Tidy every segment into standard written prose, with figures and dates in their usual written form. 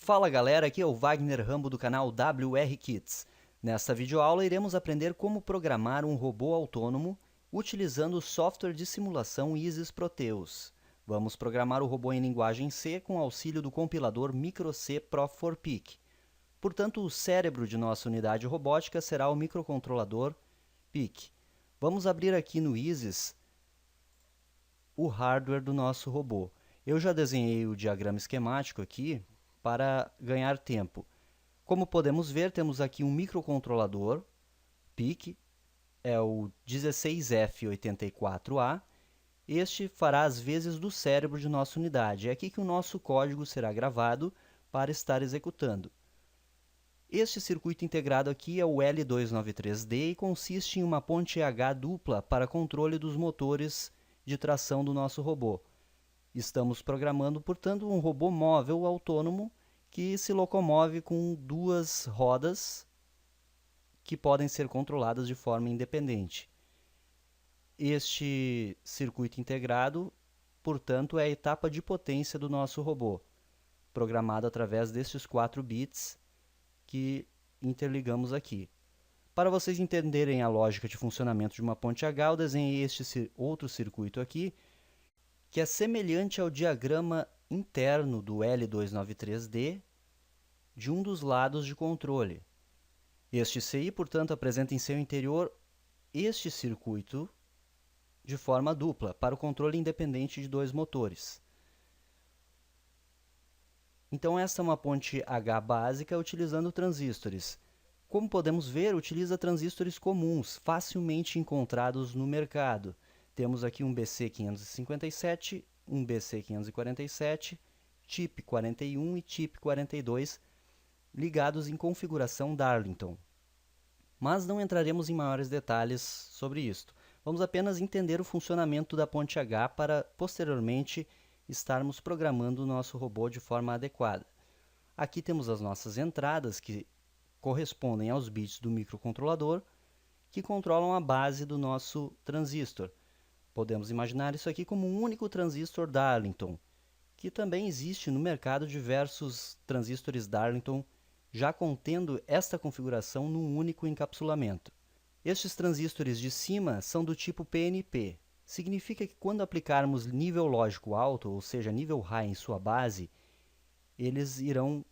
Fala galera, aqui é o Wagner Rambo do canal WR Kits. Nesta videoaula iremos aprender como programar um robô autônomo utilizando o software de simulação Isis Proteus. Vamos programar o robô em linguagem C com auxílio do compilador Micro-C Prof4Pic. Portanto, o cérebro de nossa unidade robótica será o microcontrolador PIC. Vamos abrir aqui no Isis o hardware do nosso robô. Eu já desenhei o diagrama esquemático aqui para ganhar tempo. Como podemos ver, temos aqui um microcontrolador PIC, é o 16F84A. Este fará as vezes do cérebro de nossa unidade. É aqui que o nosso código será gravado para estar executando. Este circuito integrado aqui é o L293D e consiste em uma ponte H dupla para controle dos motores de tração do nosso robô. Estamos programando, portanto, um robô móvel autônomo que se locomove com duas rodas que podem ser controladas de forma independente. Este circuito integrado, portanto, é a etapa de potência do nosso robô, programado através destes 4 bits que interligamos aqui. Para vocês entenderem a lógica de funcionamento de uma ponte H, eu desenhei este outro circuito aqui, que é semelhante ao diagrama interno do L293D de um dos lados de controle. Este CI, portanto, apresenta em seu interior este circuito de forma dupla, para o controle independente de dois motores. Então, esta é uma ponte H básica utilizando transistores. Como podemos ver, utiliza transistores comuns, facilmente encontrados no mercado. Temos aqui um BC557, um BC547, TIP 41 e TIP 42, ligados em configuração Darlington. Mas não entraremos em maiores detalhes sobre isto. Vamos apenas entender o funcionamento da ponte H para, posteriormente, estarmos programando o nosso robô de forma adequada. Aqui temos as nossas entradas, que correspondem aos bits do microcontrolador, que controlam a base do nosso transistor. Podemos imaginar isso aqui como um único transistor Darlington, que também existe no mercado diversos transistores Darlington, já contendo esta configuração num único encapsulamento. Estes transistores de cima são do tipo PNP. Significa que quando aplicarmos nível lógico alto, ou seja, nível high em sua base, eles irão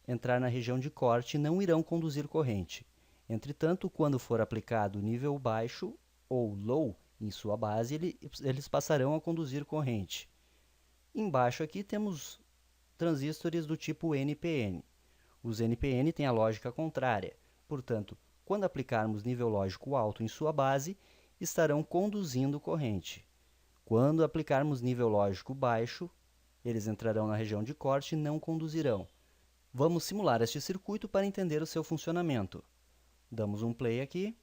entrar na região de corte e não irão conduzir corrente. Entretanto, quando for aplicado nível baixo ou low em sua base, eles passarão a conduzir corrente. Embaixo aqui temos transistores do tipo NPN. Os NPN têm a lógica contrária, portanto, quando aplicarmos nível lógico alto em sua base, estarão conduzindo corrente. Quando aplicarmos nível lógico baixo, eles entrarão na região de corte e não conduzirão. Vamos simular este circuito para entender o seu funcionamento. Damos um play aqui.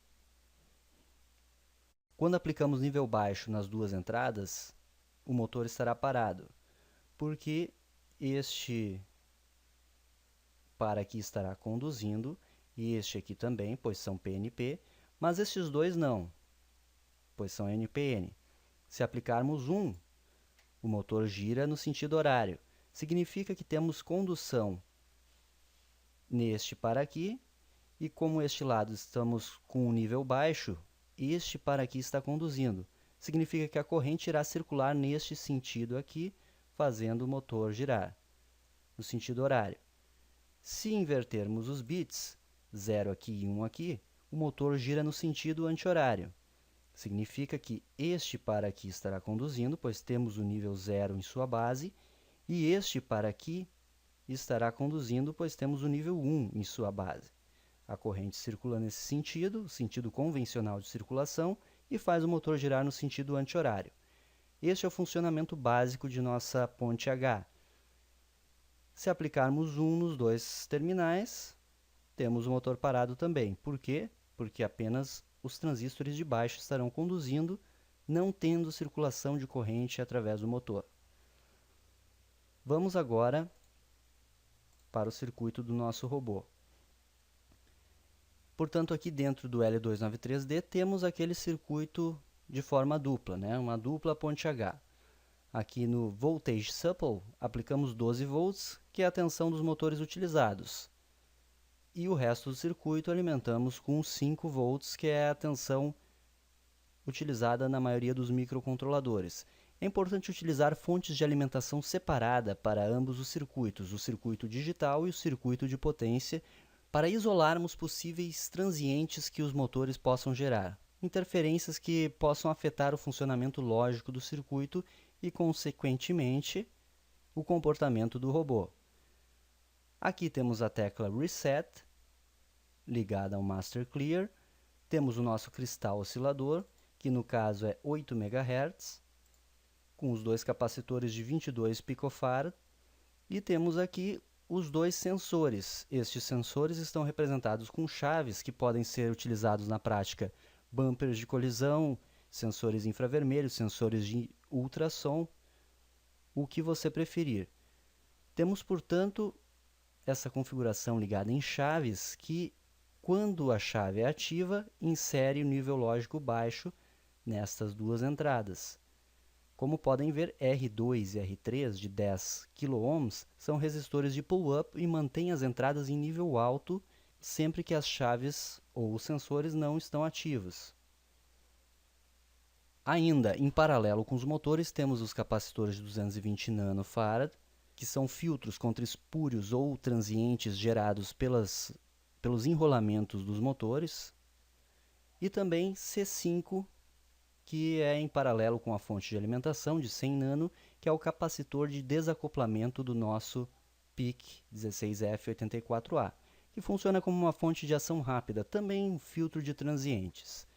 Quando aplicamos nível baixo nas duas entradas, o motor estará parado, porque este par aqui estará conduzindo e este aqui também, pois são PNP, mas estes dois não, pois são NPN. Se aplicarmos um, o motor gira no sentido horário. Significa que temos condução neste par aqui, e como este lado estamos com um nível baixo, este par aqui está conduzindo. Significa que a corrente irá circular neste sentido aqui, fazendo o motor girar no sentido horário. Se invertermos os bits, 0 aqui e 1 aqui, o motor gira no sentido anti-horário. Significa que este par aqui estará conduzindo, pois temos o nível 0 em sua base, e este par aqui estará conduzindo, pois temos o nível 1 em sua base. A corrente circula nesse sentido, o sentido convencional de circulação, e faz o motor girar no sentido anti-horário. Este é o funcionamento básico de nossa ponte H. Se aplicarmos 1 nos dois terminais, temos o motor parado também. Por quê? Porque apenas os transistores de baixo estarão conduzindo, não tendo circulação de corrente através do motor. Vamos agora para o circuito do nosso robô. Portanto, aqui dentro do L293D temos aquele circuito de forma dupla, né? Uma dupla ponte H. Aqui no Voltage Supple, aplicamos 12 volts, que é a tensão dos motores utilizados. E o resto do circuito alimentamos com 5 volts, que é a tensão utilizada na maioria dos microcontroladores. É importante utilizar fontes de alimentação separada para ambos os circuitos, o circuito digital e o circuito de potência, para isolarmos possíveis transientes que os motores possam gerar, interferências que possam afetar o funcionamento lógico do circuito e, consequentemente, o comportamento do robô. Aqui temos a tecla Reset, ligada ao Master Clear. Temos o nosso cristal oscilador, que no caso é 8 MHz, com os dois capacitores de 22 picofarad. E temos aqui os dois sensores. Estes sensores estão representados com chaves que podem ser utilizados na prática: bumpers de colisão, sensores infravermelhos, sensores de ultrassom, o que você preferir. Temos, portanto, essa configuração ligada em chaves que, quando a chave é ativa, insere o nível lógico baixo nestas duas entradas. Como podem ver, R2 e R3 de 10 kΩ são resistores de pull-up e mantêm as entradas em nível alto sempre que as chaves ou os sensores não estão ativos. Ainda, em paralelo com os motores, temos os capacitores de 220 nanofarad, que são filtros contra espúrios ou transientes gerados pelos enrolamentos dos motores, e também C5, que é em paralelo com a fonte de alimentação de 100 nano, que é o capacitor de desacoplamento do nosso PIC 16F84A, que funciona como uma fonte de ação rápida, também um filtro de transientes.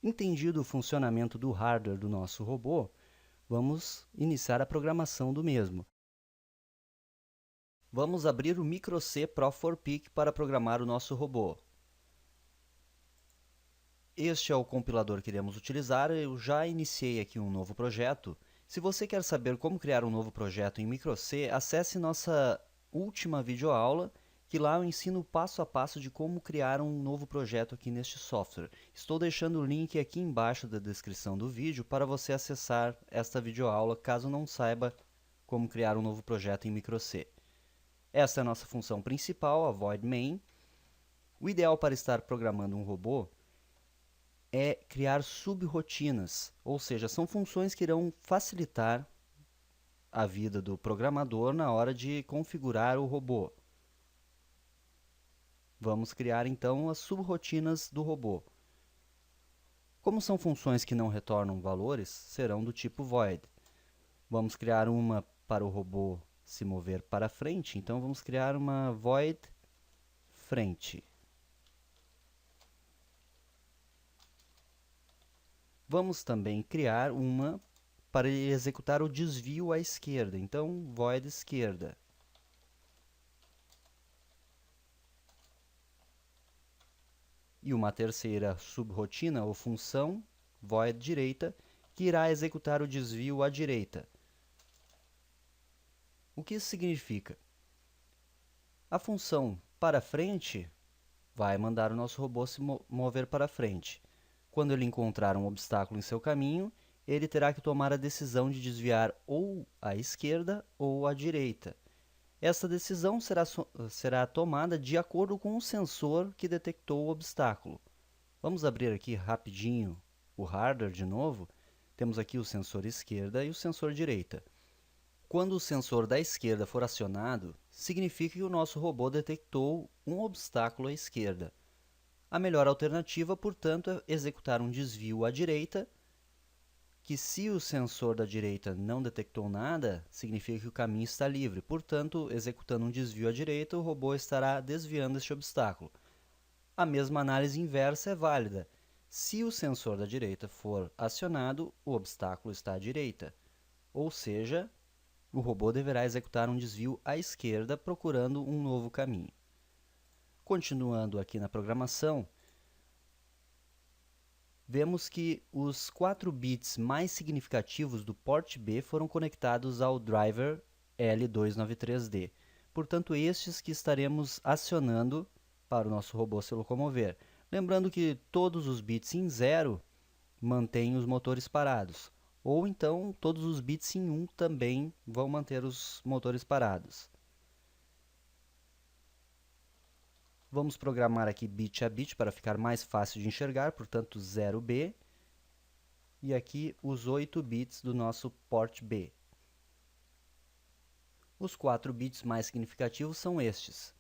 Entendido o funcionamento do hardware do nosso robô, vamos iniciar a programação do mesmo. Vamos abrir o Micro-C Pro4PIC para programar o nosso robô. Este é o compilador que iremos utilizar. Eu já iniciei aqui um novo projeto. Se você quer saber como criar um novo projeto em Micro-C, acesse nossa última videoaula, que lá eu ensino passo a passo de como criar um novo projeto aqui neste software. Estou deixando o link aqui embaixo da descrição do vídeo para você acessar esta videoaula, caso não saiba como criar um novo projeto em Micro-C. Essa é a nossa função principal, a void main. O ideal para estar programando um robô é criar subrotinas, ou seja, são funções que irão facilitar a vida do programador na hora de configurar o robô. Vamos criar então as subrotinas do robô. Como são funções que não retornam valores, serão do tipo void. Vamos criar uma para o robô se mover para frente, então vamos criar uma void frente. Vamos também criar uma para ele executar o desvio à esquerda, então void esquerda. E uma terceira subrotina ou função, void direita, que irá executar o desvio à direita. O que isso significa? A função para frente vai mandar o nosso robô se mover para frente. Quando ele encontrar um obstáculo em seu caminho, ele terá que tomar a decisão de desviar ou à esquerda ou à direita. Essa decisão será tomada de acordo com o sensor que detectou o obstáculo. Vamos abrir aqui rapidinho o hardware de novo. Temos aqui o sensor esquerda e o sensor direita. Quando o sensor da esquerda for acionado, significa que o nosso robô detectou um obstáculo à esquerda. A melhor alternativa, portanto, é executar um desvio à direita, que se o sensor da direita não detectou nada, significa que o caminho está livre. Portanto, executando um desvio à direita, o robô estará desviando este obstáculo. A mesma análise inversa é válida. Se o sensor da direita for acionado, o obstáculo está à direita. Ou seja, o robô deverá executar um desvio à esquerda, procurando um novo caminho. Continuando aqui na programação, vemos que os 4 bits mais significativos do port B foram conectados ao driver L293D. Portanto, estes que estaremos acionando para o nosso robô se locomover. Lembrando que todos os bits em 0 mantêm os motores parados, ou então todos os bits em 1 também vão manter os motores parados. Vamos programar aqui bit a bit para ficar mais fácil de enxergar, portanto 0B. E aqui os 8 bits do nosso port B. Os 4 bits mais significativos são estes.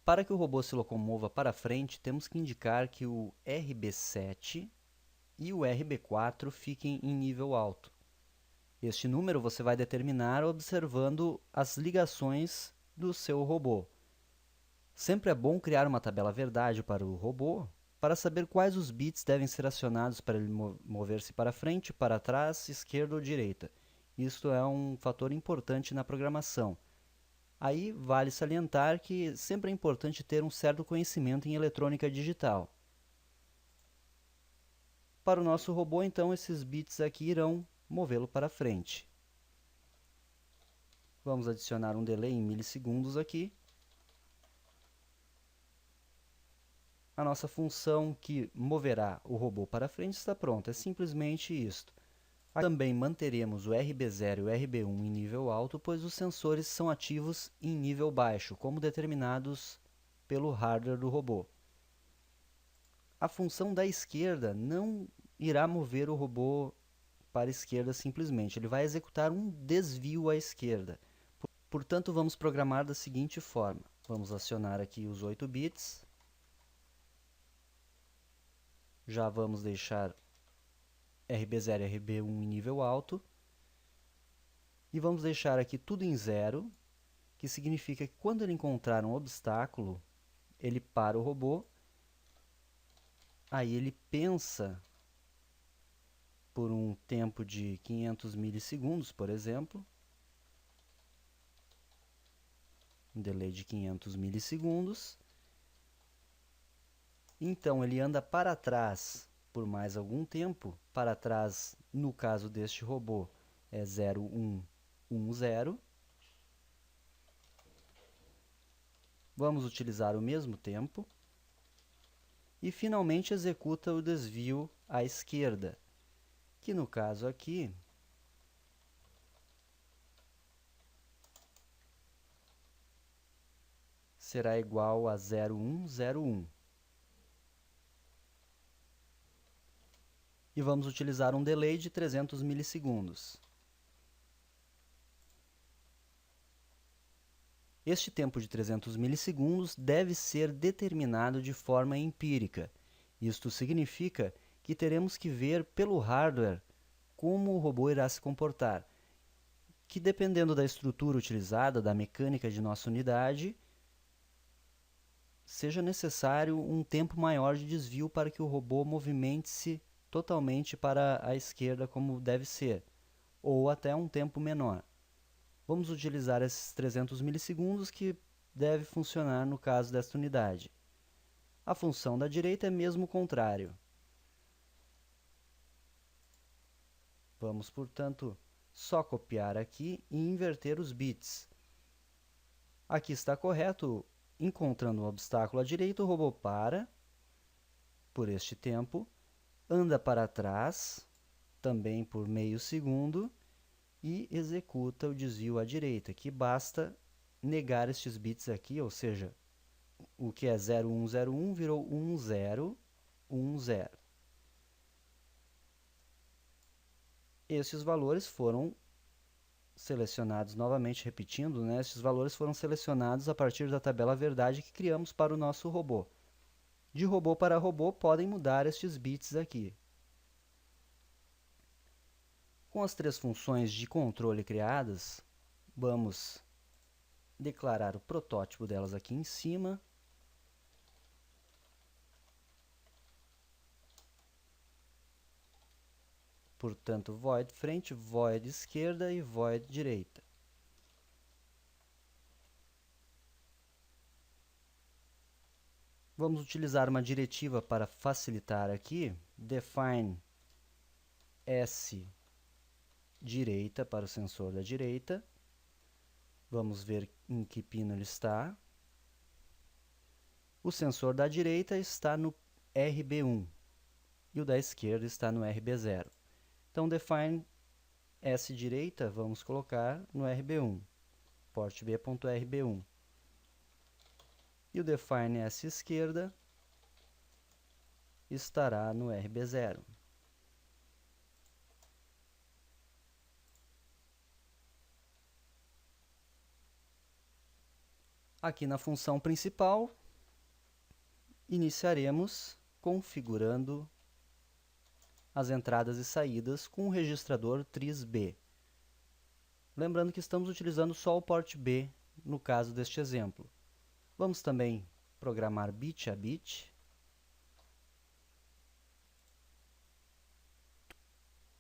Para que o robô se locomova para frente, temos que indicar que o RB7 e o RB4 fiquem em nível alto. Este número você vai determinar observando as ligações do seu robô. Sempre é bom criar uma tabela verdade para o robô, para saber quais os bits devem ser acionados para ele mover-se para frente, para trás, esquerda ou direita. Isto é um fator importante na programação. Aí vale salientar que sempre é importante ter um certo conhecimento em eletrônica digital. Para o nosso robô, então, esses bits aqui irão movê-lo para frente. Vamos adicionar um delay em milissegundos aqui. A nossa função que moverá o robô para frente está pronta, é simplesmente isto. Também manteremos o RB0 e o RB1 em nível alto, pois os sensores são ativos em nível baixo, como determinados pelo hardware do robô. A função da esquerda não irá mover o robô para a esquerda simplesmente, ele vai executar um desvio à esquerda. Portanto, vamos programar da seguinte forma. Vamos acionar aqui os 8 bits. Já vamos deixar RB0 e RB1 em nível alto. E vamos deixar aqui tudo em 0, que significa que quando ele encontrar um obstáculo, ele para o robô. Aí ele pensa por um tempo de 500 milissegundos, por exemplo. Um delay de 500 milissegundos. Então, ele anda para trás por mais algum tempo. Para trás, no caso deste robô, é 0110. Vamos utilizar o mesmo tempo. E, finalmente, executa o desvio à esquerda, que no caso aqui será igual a 0101. E vamos utilizar um delay de 300 milissegundos. Este tempo de 300 milissegundos deve ser determinado de forma empírica. Isto significa que teremos que ver pelo hardware como o robô irá se comportar, que dependendo da estrutura utilizada, da mecânica de nossa unidade, seja necessário um tempo maior de desvio para que o robô movimente-se totalmente para a esquerda como deve ser, ou até um tempo menor. Vamos utilizar esses 300 milissegundos que deve funcionar no caso desta unidade. A função da direita é mesmo o contrário. Vamos, portanto, só copiar aqui e inverter os bits. Aqui está correto. Encontrando um obstáculo à direita, o robô para por este tempo, anda para trás, também por meio segundo, e executa o desvio à direita, que basta negar estes bits aqui, ou seja, o que é 0101 virou 1010. Estes valores foram selecionados, novamente repetindo, né? Estes valores foram selecionados a partir da tabela verdade que criamos para o nosso robô. De robô para robô podem mudar estes bits aqui. Com as 3 funções de controle criadas, vamos declarar o protótipo delas aqui em cima. Portanto, void frente, void esquerda e void direita. Vamos utilizar uma diretiva para facilitar aqui. Define S direita para o sensor da direita. Vamos ver em que pino ele está. O sensor da direita está no RB1 e o da esquerda está no RB0. Então, define S direita, vamos colocar no RB1, port B.RB1. E o define S esquerda estará no RB0. Aqui na função principal, iniciaremos configurando as entradas e saídas com o registrador TRIS-B. Lembrando que estamos utilizando só o port B no caso deste exemplo. Vamos também programar bit a bit.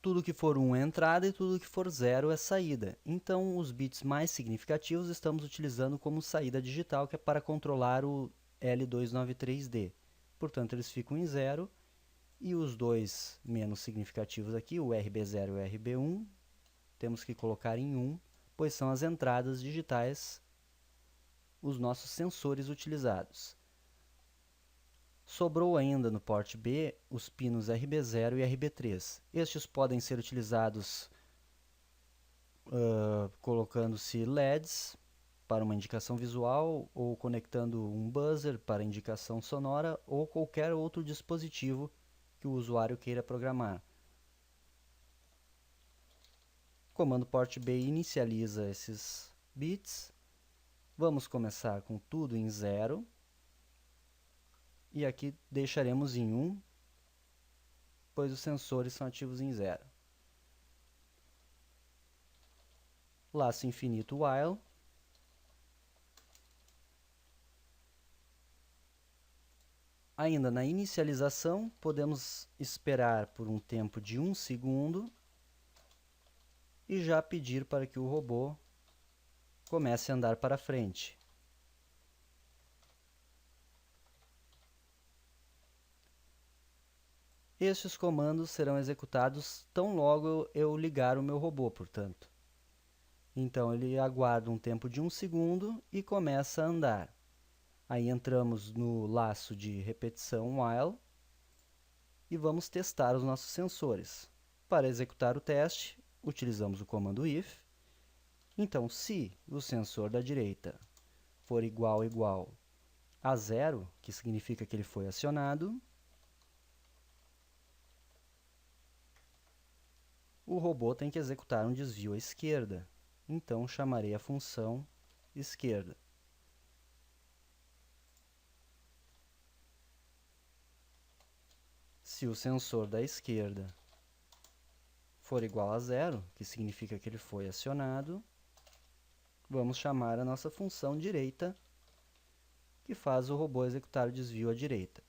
Tudo que for 1 é entrada e tudo que for 0 é saída. Então, os bits mais significativos estamos utilizando como saída digital, que é para controlar o L293D. Portanto, eles ficam em 0. E os dois menos significativos aqui, o RB0 e o RB1, temos que colocar em 1, pois são as entradas digitais, os nossos sensores utilizados. Sobrou ainda no port B os pinos RB0 e RB3. Estes podem ser utilizados colocando-se LEDs para uma indicação visual, ou conectando um buzzer para indicação sonora, ou qualquer outro dispositivo que o usuário queira programar. O comando port B inicializa esses bits. Vamos começar com tudo em 0. E aqui deixaremos em 1, pois os sensores são ativos em 0. Laço infinito while. Ainda na inicialização, podemos esperar por um tempo de 1 segundo e já pedir para que o robô comece a andar para frente. Estes comandos serão executados tão logo eu ligar o meu robô, portanto. Então, ele aguarda um tempo de 1 segundo e começa a andar. Aí entramos no laço de repetição while e vamos testar os nossos sensores. Para executar o teste, utilizamos o comando if. Então, se o sensor da direita for igual a 0, que significa que ele foi acionado, o robô tem que executar um desvio à esquerda. Então, chamarei a função esquerda. Se o sensor da esquerda for igual a 0, que significa que ele foi acionado, vamos chamar a nossa função direita, que faz o robô executar o desvio à direita.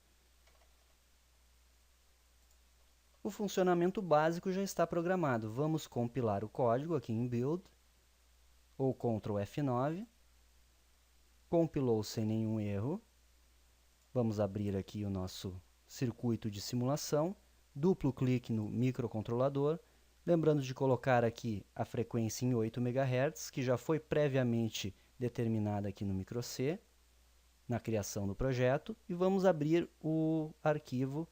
O funcionamento básico já está programado. Vamos compilar o código aqui em Build, ou Ctrl F9. Compilou sem nenhum erro. Vamos abrir aqui o nosso circuito de simulação. Duplo clique no microcontrolador. Lembrando de colocar aqui a frequência em 8 MHz, que já foi previamente determinada aqui no microC, na criação do projeto. E vamos abrir o arquivo,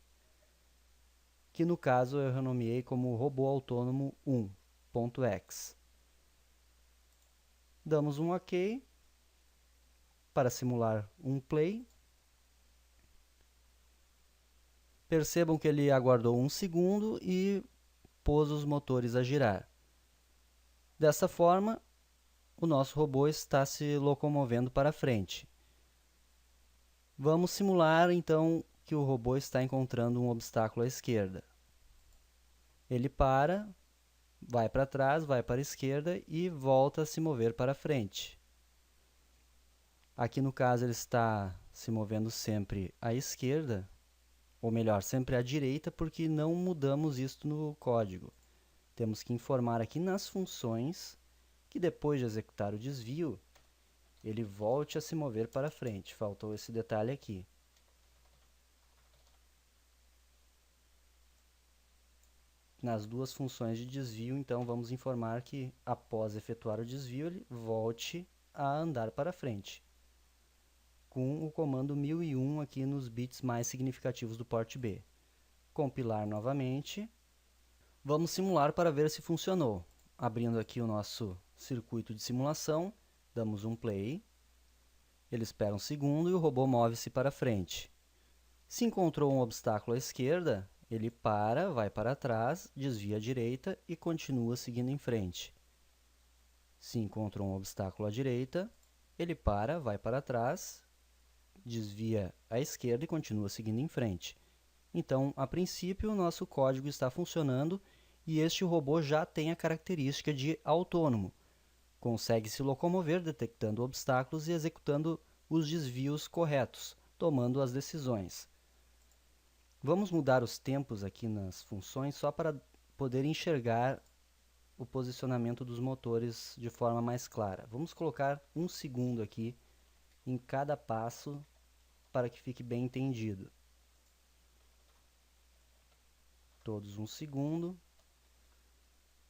que no caso eu renomeei como robô autônomo 1.x. Damos um OK para simular um play. Percebam que ele aguardou 1 segundo e pôs os motores a girar. Dessa forma, o nosso robô está se locomovendo para frente. Vamos simular então que o robô está encontrando um obstáculo à esquerda. Ele para, vai para trás, vai para a esquerda e volta a se mover para frente. Aqui no caso ele está se movendo sempre à esquerda, ou melhor, sempre à direita, porque não mudamos isto no código. Temos que informar aqui nas funções que depois de executar o desvio, ele volte a se mover para frente. Faltou esse detalhe aqui. Nas duas funções de desvio, então, vamos informar que após efetuar o desvio, ele volte a andar para frente, com o comando 1001 aqui nos bits mais significativos do port B. Compilar novamente. Vamos simular para ver se funcionou. Abrindo aqui o nosso circuito de simulação, damos um play. Ele espera um segundo e o robô move-se para frente. Se encontrou um obstáculo à esquerda, ele para, vai para trás, desvia à direita e continua seguindo em frente. Se encontrou um obstáculo à direita, ele para, vai para trás, desvia à esquerda e continua seguindo em frente. Então, a princípio, o nosso código está funcionando e este robô já tem a característica de autônomo. Consegue se locomover detectando obstáculos e executando os desvios corretos, tomando as decisões. Vamos mudar os tempos aqui nas funções só para poder enxergar o posicionamento dos motores de forma mais clara. Vamos colocar 1 segundo aqui em cada passo para que fique bem entendido. Todos 1 segundo.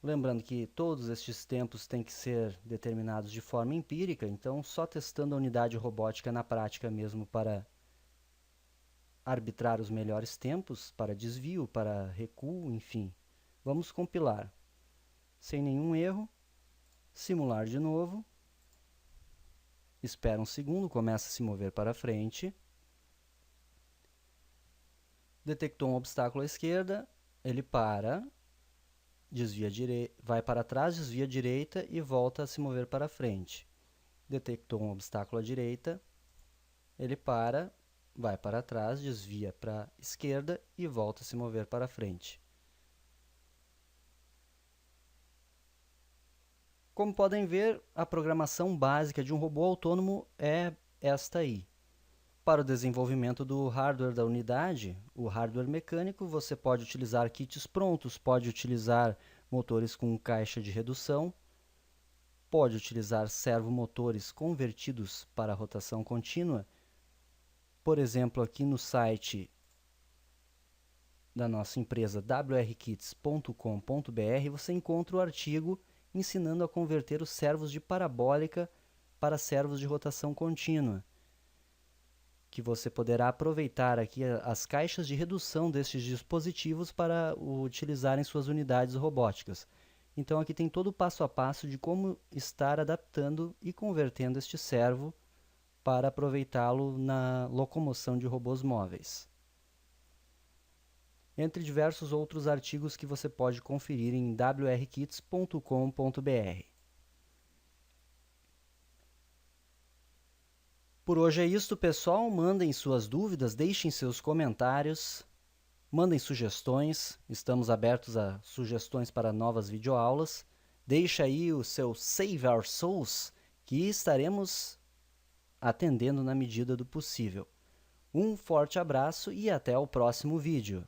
Lembrando que todos estes tempos têm que ser determinados de forma empírica, então só testando a unidade robótica na prática mesmo para arbitrar os melhores tempos, para desvio, para recuo, enfim. Vamos compilar. Sem nenhum erro, simular de novo, espera um segundo, começa a se mover para frente, detectou um obstáculo à esquerda, ele para, desvia vai para trás, desvia à direita e volta a se mover para frente. Detectou um obstáculo à direita, ele para, vai para trás, desvia para a esquerda e volta a se mover para frente. Como podem ver, a programação básica de um robô autônomo é esta aí. Para o desenvolvimento do hardware da unidade, o hardware mecânico, você pode utilizar kits prontos, pode utilizar motores com caixa de redução, pode utilizar servomotores convertidos para rotação contínua. Por exemplo, aqui no site da nossa empresa wrkits.com.br você encontra o artigo ensinando a converter os servos de parabólica para servos de rotação contínua, que você poderá aproveitar aqui as caixas de redução destes dispositivos para utilizar em suas unidades robóticas. Então aqui tem todo o passo a passo de como estar adaptando e convertendo este servo para aproveitá-lo na locomoção de robôs móveis. Entre diversos outros artigos que você pode conferir em wrkits.com.br. Por hoje é isto, pessoal. Mandem suas dúvidas, deixem seus comentários, mandem sugestões. Estamos abertos a sugestões para novas videoaulas. Deixa aí o seu Save Our Souls, que estaremos atendendo na medida do possível. Um forte abraço e até o próximo vídeo.